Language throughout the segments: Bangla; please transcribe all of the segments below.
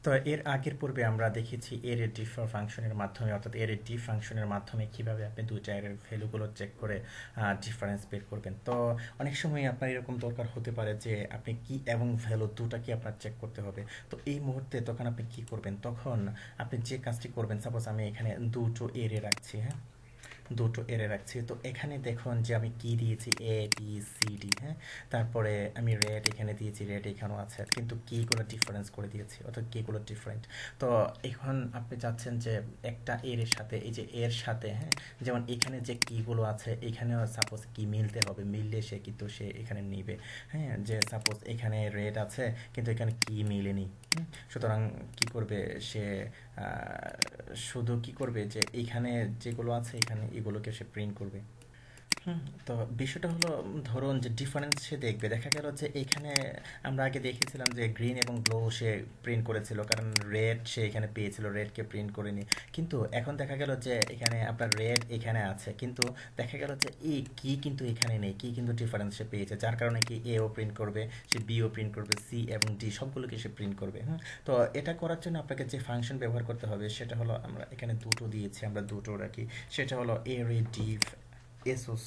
তো এর আগের পূর্বে আমরা দেখেছি এর ডিফার ফাংশনের মাধ্যমে, অর্থাৎ এর ডিফ ফাংশনের মাধ্যমে কিভাবে আপনি দুইটা এর ভ্যালুগুলো চেক করে ডিফারেন্স বের করবেন। তো অনেক সময় আপনার এরকম দরকার হতে পারে যে আপনি কি এবং ভ্যালু দুটাকে আপনার চেক করতে হবে। তো এই মুহূর্তে তখন আপনি কি করবেন? তখন আপনি যে কাজটি করবেন, সাপোজ আমি এখানে দুটো এরে রাখছি, হ্যাঁ, দুটো এরে রাখছি। তো এখানে দেখুন যে আমি কি দিয়েছি, এ বি সি ডি, হ্যাঁ, তারপরে আমি রেড এখানে দিয়েছি, রেড এখানেও আছে, কিন্তু কিগুলো ডিফারেন্স করে দিয়েছি, অর্থাৎ কিগুলো ডিফারেন্ট। তো এখন আপনি চাচ্ছেন যে একটা এর সাথে, এই যে এর সাথে, হ্যাঁ, যেমন এখানে যে কিগুলো আছে এখানেও সাপোজ কি মিলতে হবে, মিললে সে কিন্তু সে এখানে নিবে। হ্যাঁ, যে সাপোজ এখানে রেড আছে কিন্তু এখানে কি মিলেনি। সুতরাং কি করবে সে, শুধু কি করবে যে এইখানে যেগুলো আছে এখানে এগুলোকে সে প্রিন্ট করবে। হুম, তো বিষয়টা হলো, ধরুন যে ডিফারেন্স সে দেখবে, দেখা গেল যে এখানে আমরা আগে দেখেছিলাম যে গ্রিন এবং ব্লু সে প্রিন্ট করেছিল, কারণ রেড সে এখানে পেয়েছিল, রেডকে প্রিন্ট করেনি। কিন্তু এখন দেখা গেল যে এখানে আপনার রেড এখানে আছে, কিন্তু দেখা গেল যে এই কি কিন্তু এখানে নেই, কি কিন্তু ডিফারেন্স সে পেয়েছে, যার কারণে কি এও প্রিন্ট করবে, সে বিও প্রিন্ট করবে, সি এবং ডি সবগুলোকে সে প্রিন্ট করবে। হুম, তো এটা করার জন্য আপনাকে যে ফাংশন ব্যবহার করতে হবে সেটা হলো, আমরা এখানে দুটো দিয়েছি, আমরা দুটো রাখি, সেটা হলো এরে ডিভ এসোস,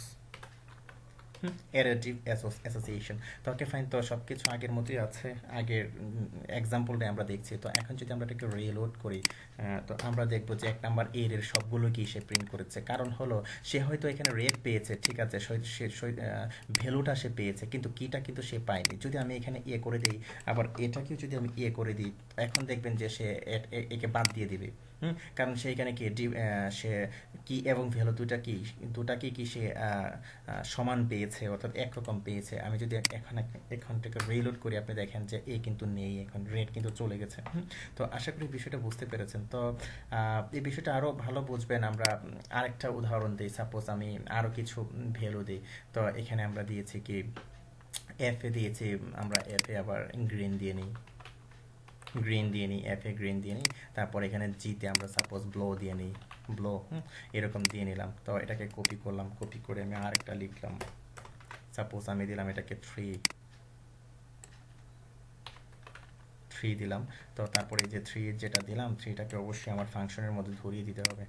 এরেটিভ অ্যাসোসিয়েশন। তো ওকে ফাইন, তো সব কিছু আগের মতোই আছে, আগের এক্সাম্পলটাই আমরা দেখছি। তো এখন যদি আমরা এটাকে রিলোড করি, তো আমরা দেখবো যে এক নাম্বার এর এর সবগুলো কি সে প্রিন্ট করেছে, কারণ হলো সে হয়তো এখানে রেড পেয়েছে, ঠিক আছে, ভ্যালুটা সে পেয়েছে, কিন্তু কিটা কিন্তু সে পায়নি। যদি আমি এখানে ইয়ে করে দিই, আবার এটাকেও যদি আমি ইয়ে করে দিই, এখন দেখবেন যে সে একে বাদ দিয়ে দিবে। কারণ সে এখানে কি সে কি এবং ভ্যালু দুটা কি কি সে সমান পেয়েছে, অর্থাৎ একরকম পেয়েছে। আমি যদি এখন থেকে রিলোড করি, আপনি দেখেন যে এ কিন্তু নেই, এখন রেড কিন্তু চলে গেছে। তো আশা করি বিষয়টা বুঝতে পেরেছেন। তো এই বিষয়টা আরও ভালো বুঝবেন, আমরা আরেকটা উদাহরণ দিই। সাপোজ আমি আরও কিছু ভ্যালু দিই। তো এখানে আমরা দিয়েছি কি, এফ এ দিয়েছি, আমরা এফ এ আবার গ্রিন দিয়ে নিই, এফ এ গ্রিন দিয়ে নিই। তারপর এখানে জিতে আমরা সাপোজ ব্লো দিয়ে নিই, ব্লো, এরকম দিয়ে নিলাম। তো এটাকে কপি করলাম, কপি করে আমি আরেকটা লিখলাম, সাপোজ আমি দিলাম এটাকে থ্রি, দিলাম। তো তারপরে এই যে থ্রি যেটা দিলাম, থ্রিটাকে অবশ্যই আমার ফাংশনের মধ্যে ধরিয়ে দিতে হবে।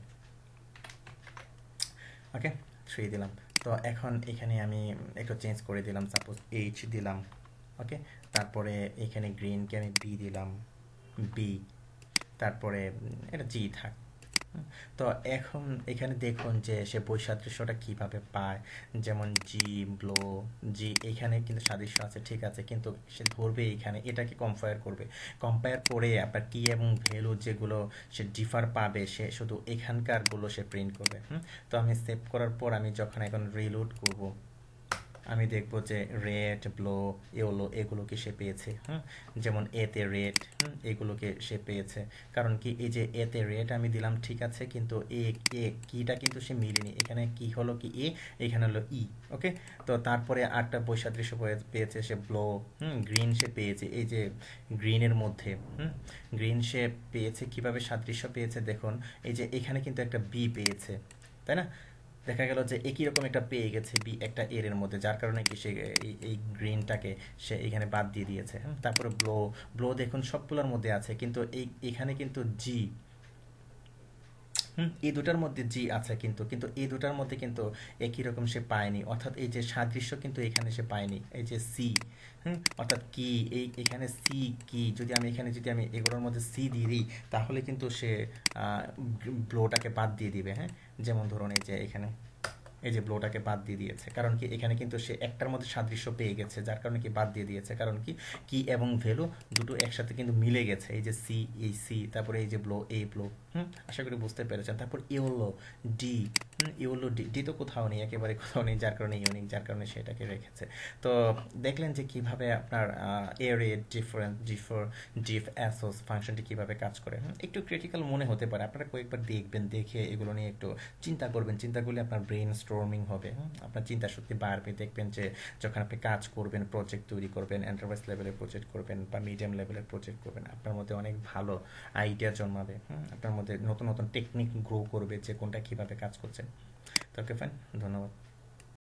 ওকে, থ্রি দিলাম। তো এখন এখানে আমি একটু চেঞ্জ করে দিলাম, সাপোজ এইচ দিলাম। ওকে, তারপরে এখানে গ্রিনকে আমি বি দিলাম, বি, তারপরে এটা জি থাক। তো এখন এখানে দেখুন যে সে বৈসাদৃশ্যটা কিভাবে পায়। যেমন জি ব্লো, জি এখানে কিন্তু সাদৃশ্য আছে, ঠিক আছে, কিন্তু সে ধরবে এখানে, এটাকে কম্পেয়ার করবে, কম্পেয়ার করে আপনার কি এবং ভ্যালু যেগুলো সে ডিফার পাবে, সে শুধু এখানকার গুলো সে প্রিন্ট করবে। তো আমি সেভ করার পর আমি যখন এখন রিলোড করব, আমি দেখবো যে রেড ব্লো ইয়েলো এগুলোকে সে পেয়েছে। যেমন এতে রেড, এগুলোকে সে পেয়েছে, কারণ কি এই যে এতে রেড আমি দিলাম, ঠিক আছে, কিন্তু এ কিটা কিন্তু সে মিলেনি, এখানে কি হলো কি এ, এখানে হলো ই। ওকে, তো তারপরে আটটা বৈসাদৃশ্য পেয়েছে সে ব্লো, গ্রিন সে পেয়েছে, এই যে গ্রিনের মধ্যে, গ্রিন সে পেয়েছে, কিভাবে সাদৃশ্য পেয়েছে দেখুন, এই যে এখানে কিন্তু একটা বি পেয়েছে, তাই না? দেখা গেল যে একই রকম একটা পেয়ে গেছে বি একটা এর এর মধ্যে, যার কারণে কি সে এই গ্রিনটাকে সে এখানে বাদ দিয়ে দিয়েছে। তারপরে ব্লো, দেখুন সবগুলোর মধ্যে আছে, কিন্তু এখানে কিন্তু জি, এই দুটার মধ্যে জি আছে, কিন্তু কিন্তু এই দুটার মধ্যে কিন্তু একই রকম সে পায়নি, অর্থাৎ এই যে সাদৃশ্য কিন্তু এখানে সে পায়নি। এই যে সি, অর্থাৎ কি, এখানে সি কি, যদি আমি এগুলোর মধ্যে সি দিয়ে দিই, তাহলে কিন্তু সে ব্লোটাকে বাদ দিয়ে দিবে। হ্যাঁ, যেমন ধরুন এই যে এখানে এই যে ব্লোটাকে বাদ দিয়ে দিয়েছে, কারণ কি এখানে কিন্তু সে একটার মধ্যে সাদৃশ্য পেয়ে গেছে, যার কারণে কি বাদ দিয়ে দিয়েছে, কারণ কি কি এবং ভ্যালু দুটো একসাথে কিন্তু মিলে গেছে, এই যে সি, এই সি, তারপরে এই যে ব্লো, এই ব্লো। আশা করি বুঝতে পেরেছেন। তারপর yellow D, yellow D, D তো কোথাও নেই, একেবারে কোথাও নেই, যার কারণে ইউনিক, যার কারণে সেটাকে রেখেছে। তো দেখলেন যে কিভাবে আপনার এরে ডিফ অ্যাসোস ফাংশনটি কিভাবে কাজ করে। একটু ক্রিটিক্যাল মনে হতে পারে, আপনারা কয়েকবার দেখবেন, দেখে এগুলো নিয়ে একটু চিন্তা করবেন, চিন্তা করলে আপনার ব্রেন স্টর্মিং হবে, আপনার চিন্তা শক্তি বাড়বে। দেখবেন যে যখন আপনি কাজ করবেন, প্রজেক্ট তৈরি করবেন, এন্টারপ্রাইজ লেভেলের প্রজেক্ট করবেন বা মিডিয়াম লেভেলের প্রজেক্ট করবেন, আপনার মধ্যে অনেক ভালো আইডিয়া জন্মাবে। আপনার মধ্যে নতুন নতুন টেকনিক গ্রো করবে যে কোনটা কিভাবে কাজ করছে। তো ওকে ফাইন, ধন্যবাদ।